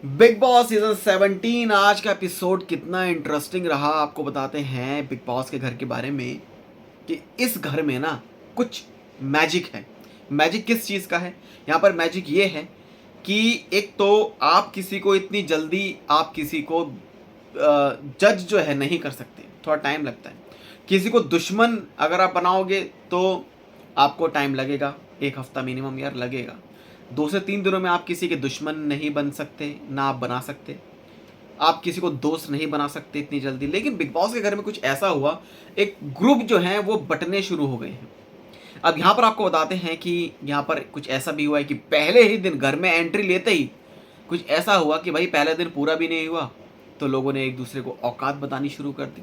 Big boss season 17 आज का episode कितना इंटरेस्टिंग रहा आपको बताते हैं बिग बॉस के घर के बारे में कि इस घर में ना कुछ मैजिक है। मैजिक किस चीज़ का है? यहाँ पर मैजिक ये है कि एक तो आप किसी को इतनी जल्दी आप किसी को जज जो है नहीं कर सकते, थोड़ा टाइम लगता है। किसी को दुश्मन अगर आप बनाओगे तो आपको टाइम लगेगा, 1 हफ्ता मिनिमम यार लगेगा। 2 से 3 दिनों में आप किसी के दुश्मन नहीं बन सकते, ना आप बना सकते। आप किसी को दोस्त नहीं बना सकते इतनी जल्दी। लेकिन बिग बॉस के घर में कुछ ऐसा हुआ, एक ग्रुप जो है वो बंटने शुरू हो गए हैं। अब यहाँ पर आपको बताते हैं कि यहाँ पर कुछ ऐसा भी हुआ है कि पहले ही दिन घर में एंट्री लेते ही कुछ ऐसा हुआ कि भाई पहले दिन पूरा भी नहीं हुआ तो लोगों ने एक दूसरे को औकात बतानी शुरू कर दी।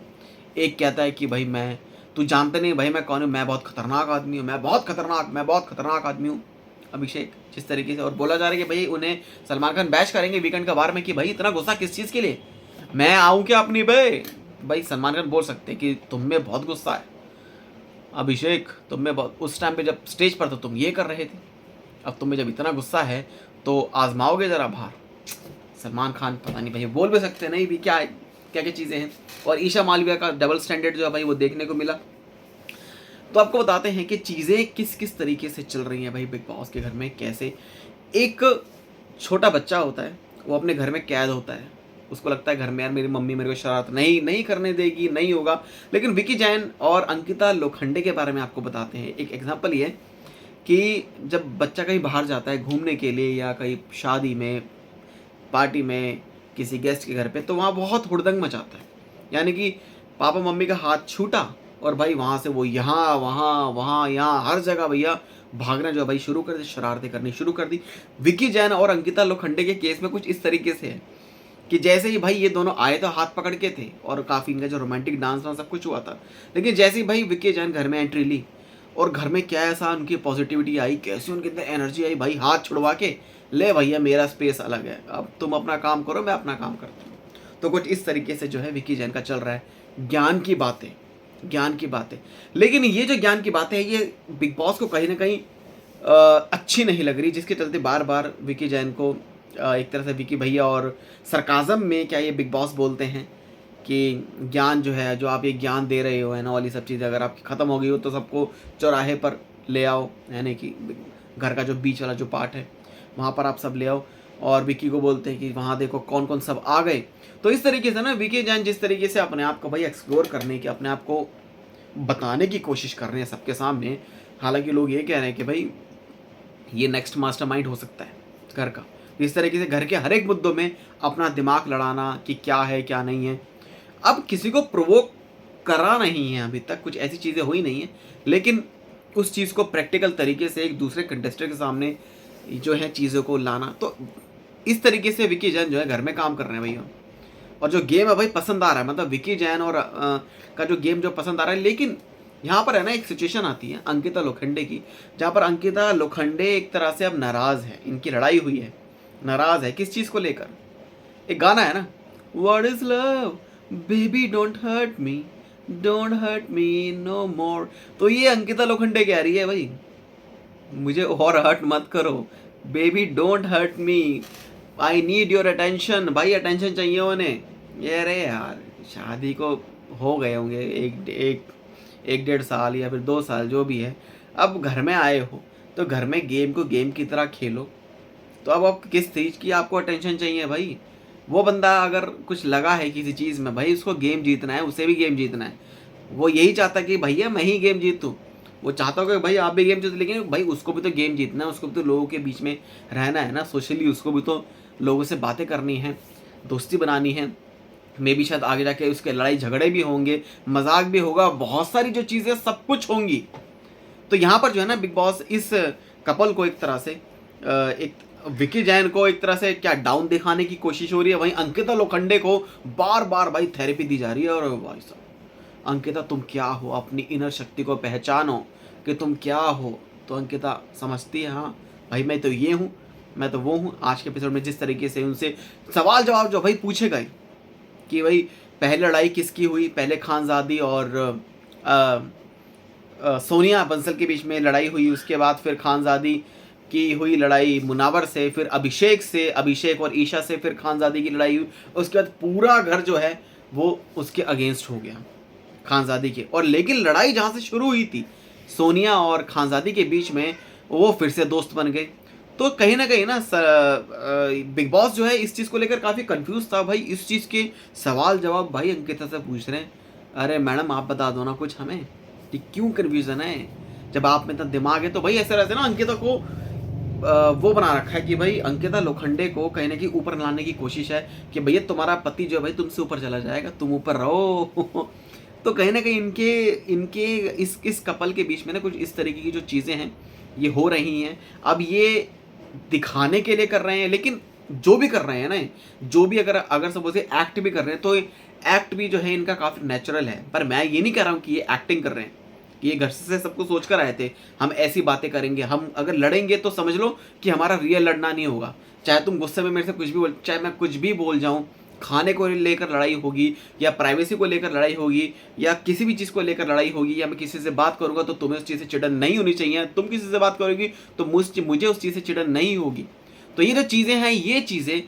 एक कहता है कि भाई मैं, तू जानते नहीं भाई मैं कौन हूँ, मैं बहुत खतरनाक आदमी हूँ, मैं बहुत खतरनाक आदमी हूँ। अभिषेक जिस तरीके से, और बोला जा रहा है कि भाई उन्हें सलमान खान बैश करेंगे वीकेंड का बार में कि भाई इतना गुस्सा किस चीज़ के लिए, मैं आऊँ क्या अपनी भाई सलमान खान बोल सकते हैं कि तुम में बहुत गुस्सा है अभिषेक, तुम में बहुत, उस टाइम पे जब स्टेज पर तो तुम ये कर रहे थे, अब तुम्हें जब इतना गुस्सा है तो आजमाओगे ज़रा बाहर। सलमान खान पता नहीं भाई बोल भी सकते नहीं भी, क्या क्या क्या चीज़ें हैं। और ईशा मालविया का डबल स्टैंडर्ड जो है भाई वो देखने को मिला। तो आपको बताते हैं कि चीज़ें किस किस तरीके से चल रही हैं भाई बिग बॉस के घर में। कैसे एक छोटा बच्चा होता है, वो अपने घर में कैद होता है, उसको लगता है घर में यार मेरी मम्मी मेरे को शरारत नहीं नहीं करने देगी, नहीं होगा। लेकिन विकी जैन और अंकिता लोखंडे के बारे में आपको बताते हैं। एक एग्जांपल ये कि जब बच्चा कहीं बाहर जाता है घूमने के लिए या कहीं शादी में, पार्टी में, किसी गेस्ट के घर पे, तो वहाँ बहुत हुड़दंग मचाता है। यानी कि पापा मम्मी का हाथ छूटा और भाई वहाँ से वो यहाँ वहाँ वहाँ यहाँ हर जगह भैया भागना जो है भाई शुरू कर दी, शरारतें करनी शुरू कर दी। विकी जैन और अंकिता लोखंडे के केस में कुछ इस तरीके से है कि जैसे ही भाई ये दोनों आए तो हाथ पकड़ के थे और काफ़ी इनका जो रोमांटिक डांस वांस सब कुछ हुआ था। लेकिन जैसे ही भाई विकी जैन घर में एंट्री ली और घर में क्या ऐसा उनकी पॉजिटिविटी आई, कैसी उनके अंदर एनर्जी आई, भाई हाथ छुड़वा के ले भैया मेरा स्पेस अलग है, अब तुम अपना काम करो मैं अपना काम करता हूँ। तो कुछ इस तरीके से जो है विकी जैन का चल रहा है। ज्ञान की बातें, ज्ञान की बातें। लेकिन ये जो ज्ञान की बातें हैं ये बिग बॉस को कहीं ना कहीं अच्छी नहीं लग रही, जिसके चलते बार बार विकी जैन को एक तरह से विकी भैया और सरकाज़म में क्या ये बिग बॉस बोलते हैं कि ज्ञान जो है, जो आप ये ज्ञान दे रहे हो है ना वाली सब चीज़ें अगर आपकी ख़त्म हो गई हो तो सबको चौराहे पर ले आओ, यानी कि घर का जो बीच वाला जो पार्ट है वहाँ पर आप सब ले आओ। और विकी को बोलते हैं कि वहाँ देखो कौन कौन सब आ गए। तो इस तरीके से ना विकी जैन जिस तरीके से अपने आप को भाई एक्सप्लोर करने की, अपने आप को बताने की कोशिश कर रहे हैं सबके सामने। हालांकि लोग ये कह रहे हैं कि भाई ये नेक्स्ट मास्टरमाइंड हो सकता है घर का। इस तरीके से घर के हर एक मुद्दों में अपना दिमाग लड़ाना कि क्या है क्या नहीं है। अब किसी को प्रोवोक करा नहीं है, अभी तक कुछ ऐसी चीज़ें हुई नहीं है, लेकिन उस चीज़ को प्रैक्टिकल तरीके से एक दूसरे कंटेस्टेंट के सामने जो है चीज़ों को लाना, तो इस तरीके से विकी जैन जो है घर में काम कर रहे हैं भैया। और जो गेम है भाई पसंद आ रहा है, मतलब विकी जैन और का जो गेम जो पसंद आ रहा है। लेकिन यहाँ पर है ना एक सिचुएशन आती है अंकिता लोखंडे की, जहाँ पर अंकिता लोखंडे एक तरह से अब नाराज़ है, इनकी लड़ाई हुई है, नाराज़ है किस चीज़ को लेकर। एक गाना है ना, what is love baby don't hurt me no more. तो ये अंकिता लोखंडे कह रही है भाई मुझे और हर्ट मत करो, baby don't hurt me, I need your attention. भाई अटेंशन चाहिए उन्हें। ये अरे यार शादी को हो गए होंगे एक 1.5 साल या फिर 2 साल जो भी है, अब घर में आए हो तो घर में गेम को गेम की तरह खेलो। तो अब आप किस चीज़ की आपको अटेंशन चाहिए भाई? वो बंदा अगर कुछ लगा है किसी चीज़ में भाई, उसको गेम जीतना है, उसे भी गेम जीतना है। वो यही चाहता कि भैया मैं ही गेम जीतूँ, वो चाहता हो कि भाई आप भी गेम जीतो, लेकिन भाई उसको भी तो गेम जीतना है, उसको भी तो लोगों के बीच में रहना है ना, सोशली उसको भी तो लोगों से बातें करनी है, दोस्ती बनानी है। मे भी शायद आगे जाके उसके लड़ाई झगड़े भी होंगे, मजाक भी होगा, बहुत सारी जो चीज़ें सब कुछ होंगी। तो यहाँ पर जो है ना बिग बॉस इस कपल को एक तरह से एक विकी जैन को एक तरह से क्या डाउन दिखाने की कोशिश हो रही है, वहीं अंकिता लोखंडे को बार बार भाई थेरेपी दी जा रही है। और भाई साहब अंकिता तुम क्या हो, अपनी इनर शक्ति को पहचानो कि तुम क्या हो। तो अंकिता समझती है हाँ भाई मैं तो ये हूँ, मैं तो वो हूँ। आज के एपिसोड में जिस तरीके से उनसे सवाल जवाब जो भाई पूछे गए कि भाई पहले लड़ाई किसकी हुई, पहले खानजादी और सोनिया बंसल के बीच में लड़ाई हुई, उसके बाद फिर खानजादी की हुई लड़ाई मुनावर से, फिर अभिषेक से, अभिषेक और ईशा से फिर खानजादी की लड़ाई हुई। उसके बाद पूरा घर जो है वो उसके अगेंस्ट हो गया, खानजादी के। और लेकिन लड़ाई जहाँ से शुरू हुई थी सोनिया और खानजादी के बीच में, वो फिर से दोस्त बन गए। तो कहीं ना कहीं ना बिग बॉस जो है इस चीज़ को लेकर काफ़ी कंफ्यूज था भाई। इस चीज़ के सवाल जवाब भाई अंकिता से पूछ रहे हैं, अरे मैडम आप बता दो ना कुछ हमें कि क्यों कन्फ्यूज़न है, जब आप में इतना दिमाग है। तो भाई ऐसा रहता है ना, अंकिता को वो बना रखा है कि भाई अंकिता लोखंडे को कहीं ना कहीं ऊपर लाने की कोशिश है कि भैया तुम्हारा पति जो है भाई तुमसे ऊपर चला जाएगा, तुम ऊपर रहो। तो कहीं ना कहीं इनके इनके इस कपल के बीच में ना कुछ इस तरीके की जो चीज़ें हैं ये हो रही हैं। अब ये दिखाने के लिए कर रहे हैं, लेकिन जो भी कर रहे हैं ना, जो भी अगर अगर सपोज एक्ट भी कर रहे हैं तो एक्ट भी जो है इनका काफ़ी नेचुरल है। पर मैं ये नहीं कह रहा हूँ कि ये एक्टिंग कर रहे हैं, ये घर से सबको सोच कर आए थे हम ऐसी बातें करेंगे, हम अगर लड़ेंगे तो समझ लो कि हमारा रियल लड़ना नहीं होगा। चाहे तुम गुस्से में मेरे से कुछ भी बोल, चाहे मैं कुछ भी बोल जाऊँ, खाने को लेकर लड़ाई होगी या प्राइवेसी को लेकर लड़ाई होगी या किसी भी चीज़ को लेकर लड़ाई होगी, या मैं किसी से बात करूंगा तो तुम्हें उस चीज़ से चिढ़न नहीं होनी चाहिए, तुम किसी से बात करोगी तो मुझे उस चीज़ से चिढ़न नहीं होगी। तो ये जो चीज़ें हैं, ये चीज़ें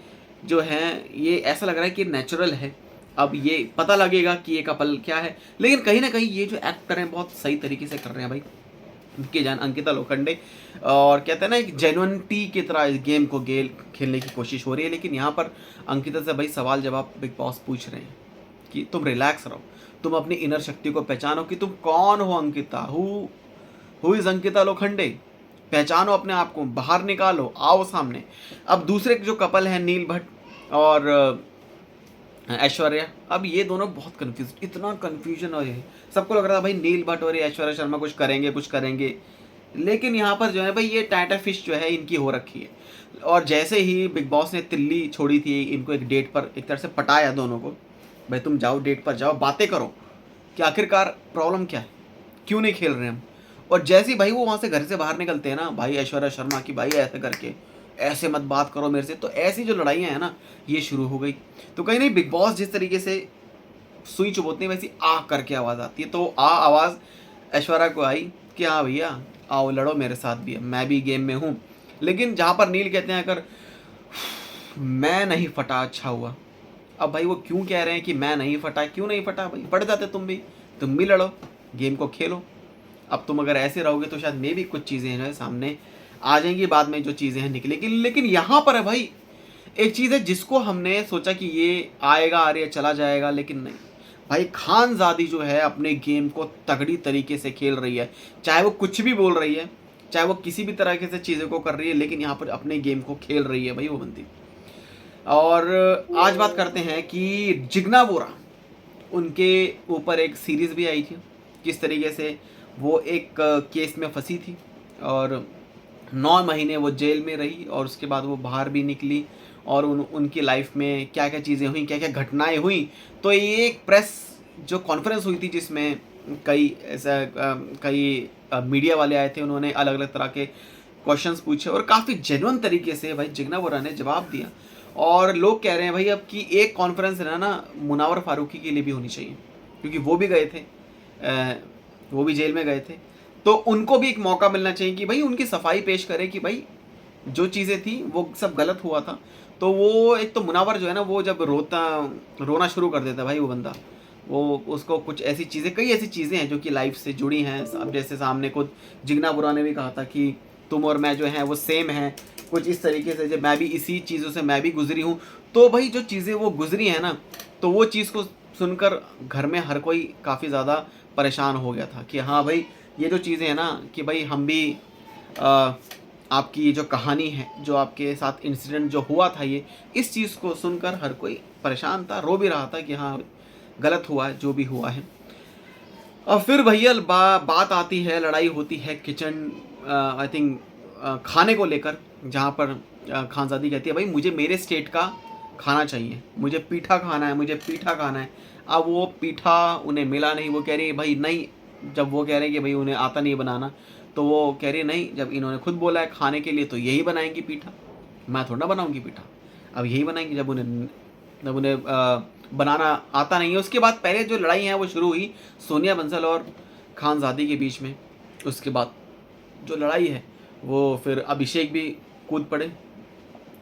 जो हैं ये ऐसा लग रहा है कि नेचुरल है। अब ये पता लगेगा कि ये कपल क्या है, लेकिन कहीं ना कहीं ये जो एक्ट कर रहे हैं बहुत सही तरीके से कर रहे हैं भाई उनके जान अंकिता लोखंडे। और कहते हैं ना एक जेन्युइनिटी की तरह इस गेम को खेलने की कोशिश हो रही है। लेकिन यहाँ पर अंकिता से भाई सवाल जवाब बिग बॉस पूछ रहे हैं कि तुम रिलैक्स रहो, तुम अपनी इनर शक्ति को पहचानो कि तुम कौन हो। अंकिता हु इज अंकिता लोखंडे, पहचानो अपने आप को, बाहर निकालो, आओ सामने। अब दूसरे जो कपल है नील भट्ट और ऐश्वर्या, अब ये दोनों बहुत कंफ्यूज, इतना कंफ्यूजन हो है, सबको लग रहा था भाई नील भट्ट और ऐश्वर्या शर्मा कुछ करेंगे। लेकिन यहाँ पर जो है भाई ये टाटा फिश जो है इनकी हो रखी है। और जैसे ही बिग बॉस ने तिल्ली छोड़ी थी, इनको एक डेट पर एक तरह से पटाया दोनों को, भाई तुम जाओ डेट पर जाओ, बातें करो कि आखिरकार प्रॉब्लम क्या है, क्यों नहीं खेल रहे हम। और जैसे ही भाई वो वहाँ से घर से बाहर निकलते हैं ना भाई ऐश्वर्या शर्मा की, भाई ऐसे करके ऐसे मत बात करो मेरे से, तो ऐसी जो लड़ाइयाँ हैं ना ये शुरू हो गई। तो कहीं नहीं बिग बॉस जिस तरीके से सुई चुभोते हैं वैसी आ करके आवाज़ आती है, तो आवाज़ ऐश्वर्या को आई कि हाँ भैया आओ लड़ो मेरे साथ भी, मैं भी गेम में हूँ। लेकिन जहाँ पर नील कहते हैं अगर मैं नहीं फटा अच्छा हुआ, अब भाई वो क्यों कह रहे हैं कि मैं नहीं फटा, क्यों नहीं फटा भाई, फट जाते तुम भी लड़ो, गेम को खेलो। अब तुम अगर ऐसे रहोगे तो शायद मे भी कुछ चीज़ें हैं सामने आ जाएंगी बाद में, जो चीज़ें हैं निकलेगी। लेकिन यहाँ पर है भाई एक चीज़ है जिसको हमने सोचा कि ये आएगा आ रही है चला जाएगा, लेकिन नहीं भाई, खानजादी जो है अपने गेम को तगड़ी तरीके से खेल रही है। चाहे वो कुछ भी बोल रही है, चाहे वो किसी भी तरीके से चीज़ों को कर रही है, लेकिन यहाँ पर अपने गेम को खेल रही है भाई वो बंदी। और आज बात करते हैं कि जिग्ना बोरा, उनके ऊपर एक सीरीज़ भी आई थी, किस तरीके से वो एक केस में फंसी थी और 9 महीने वो जेल में रही और उसके बाद वो बाहर भी निकली और उनकी लाइफ में क्या क्या चीज़ें हुई, क्या क्या घटनाएं हुई। तो ये एक प्रेस जो कॉन्फ्रेंस हुई थी जिसमें कई मीडिया वाले आए थे, उन्होंने अलग अलग तरह के क्वेश्चंस पूछे और काफ़ी जेन्युइन तरीके से भाई जिग्ना बोरा ने जवाब दिया। और लोग कह रहे हैं भाई अब कि एक कॉन्फ्रेंस ना मुनावर फारूकी के लिए भी होनी चाहिए, क्योंकि वो भी गए थे, वो भी जेल में गए थे, तो उनको भी एक मौका मिलना चाहिए कि भाई उनकी सफाई पेश करें कि भाई जो चीज़ें थी वो सब गलत हुआ था। तो वो एक तो मुनावर जो है ना, वो जब रोना शुरू कर देता है भाई वो बंदा, वो उसको कुछ ऐसी चीज़ें, कई ऐसी चीज़ें हैं जो कि लाइफ से जुड़ी हैं। अब जैसे सामने खुद जिग्ना बोरा ने भी कहा था कि तुम और मैं जो हैं वो सेम हैं, कुछ इस तरीके से, जब मैं भी इसी चीज़ों से मैं भी गुजरी हूँ। तो भाई जो चीज़ें वो गुजरी हैं ना, तो वो चीज़ को सुनकर घर में हर कोई काफ़ी ज़्यादा परेशान हो गया था कि हाँ भाई ये जो चीज़ें हैं ना कि भाई हम भी आपकी ये जो कहानी है, जो आपके साथ इंसिडेंट जो हुआ था, ये इस चीज़ को सुनकर हर कोई परेशान था, रो भी रहा था कि हाँ गलत हुआ है जो भी हुआ है। और फिर भैया बात आती है, लड़ाई होती है किचन आई थिंक खाने को लेकर, जहाँ पर खानजादी कहती है भाई मुझे मेरे स्टेट का खाना चाहिए, मुझे पीठा खाना है, मुझे पीठा खाना है। अब वो पीठा उन्हें मिला नहीं, वो कह रही है भाई नहीं, जब वो कह रहे हैं कि भाई उन्हें आता नहीं बनाना, तो वो कह रही है नहीं, जब इन्होंने खुद बोला है खाने के लिए तो यही बनाएंगी पीठा, मैं थोड़ा ना बनाऊंगी पीठा, अब यही बनाएंगी जब उन्हें बनाना आता नहीं है। उसके बाद पहले जो लड़ाई है वो शुरू हुई सोनिया बंसल और खानजादी के बीच में, उसके बाद जो लड़ाई है वो फिर अभिषेक भी कूद पड़े,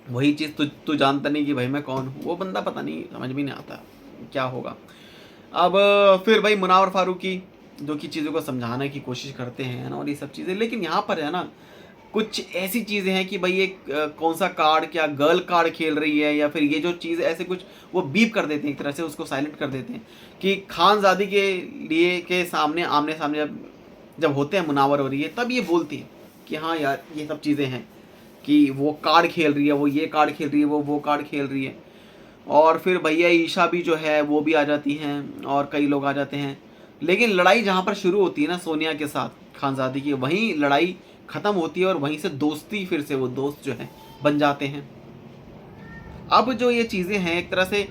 वही चीज़ तू जानता नहीं कि भाई मैं कौन हूँ। वो बंदा पता नहीं, समझ भी नहीं आता क्या होगा। अब फिर भाई मुनावर फारूकी जो कि चीज़ों को समझाने की कोशिश करते हैं ना, और ये सब चीज़ें, लेकिन यहाँ पर है ना कुछ ऐसी चीज़ें हैं कि भाई ये कौन सा कार्ड, क्या गर्ल कार्ड खेल रही है या फिर ये जो चीज़ ऐसे कुछ वो बीप कर देते हैं, एक तरह से उसको साइलेंट कर देते हैं कि खानजादी के लिए के सामने आमने सामने जब होते हैं मुनावर हो रही है तब ये बोलती है कि हाँ यार ये सब चीज़ें हैं कि वो कार्ड खेल रही है, वो ये कार्ड खेल रही है, वो कार्ड खेल रही है। और फिर भैया ईशा भी जो है वो भी आ जाती हैं और कई लोग आ जाते हैं। लेकिन लड़ाई जहाँ पर शुरू होती है ना सोनिया के साथ खानजादी की, वहीं लड़ाई ख़त्म होती है और वहीं से दोस्ती, फिर से वो दोस्त जो है बन जाते हैं। अब जो ये चीज़ें हैं एक तरह से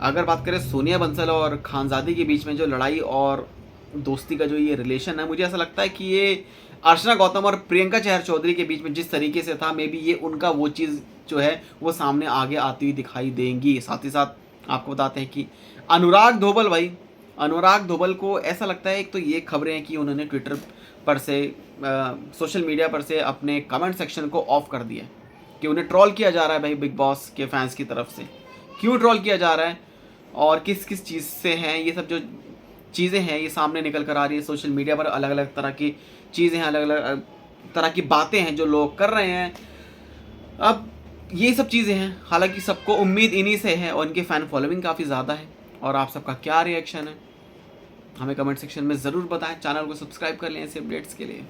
अगर बात करें सोनिया बंसल और खानजादी के बीच में जो लड़ाई और दोस्ती का जो ये रिलेशन है, मुझे ऐसा लगता है कि ये अर्चना गौतम और प्रियंका चहर चौधरी के बीच में जिस तरीके से था, मे बी ये उनका वो चीज़ जो है वो सामने आगे आती हुई दिखाई देंगी। साथ ही साथ आपको बताते हैं कि अनुराग धोबल भाई, अनुराग धोबल को ऐसा लगता है, एक तो ये खबरें हैं कि उन्होंने ट्विटर पर से सोशल मीडिया पर से अपने कमेंट सेक्शन को ऑफ कर दिया कि उन्हें ट्रोल किया जा रहा है भाई बिग बॉस के फैंस की तरफ से। क्यों ट्रोल किया जा रहा है और किस किस चीज़ से हैं, ये सब जो चीज़ें हैं ये सामने निकल कर आ रही है सोशल मीडिया पर। अलग अलग तरह की चीज़ें हैं, अलग अलग तरह की बातें हैं जो लोग कर रहे हैं। अब ये सब चीज़ें हैं, हालांकि सबको उम्मीद इन्हीं से है और इनकी फ़ैन फॉलोइंग काफ़ी ज़्यादा है। और आप सबका क्या रिएक्शन है हमें कमेंट सेक्शन में ज़रूर बताएं। चैनल को सब्सक्राइब कर लें ऐसे अपडेट्स के लिए।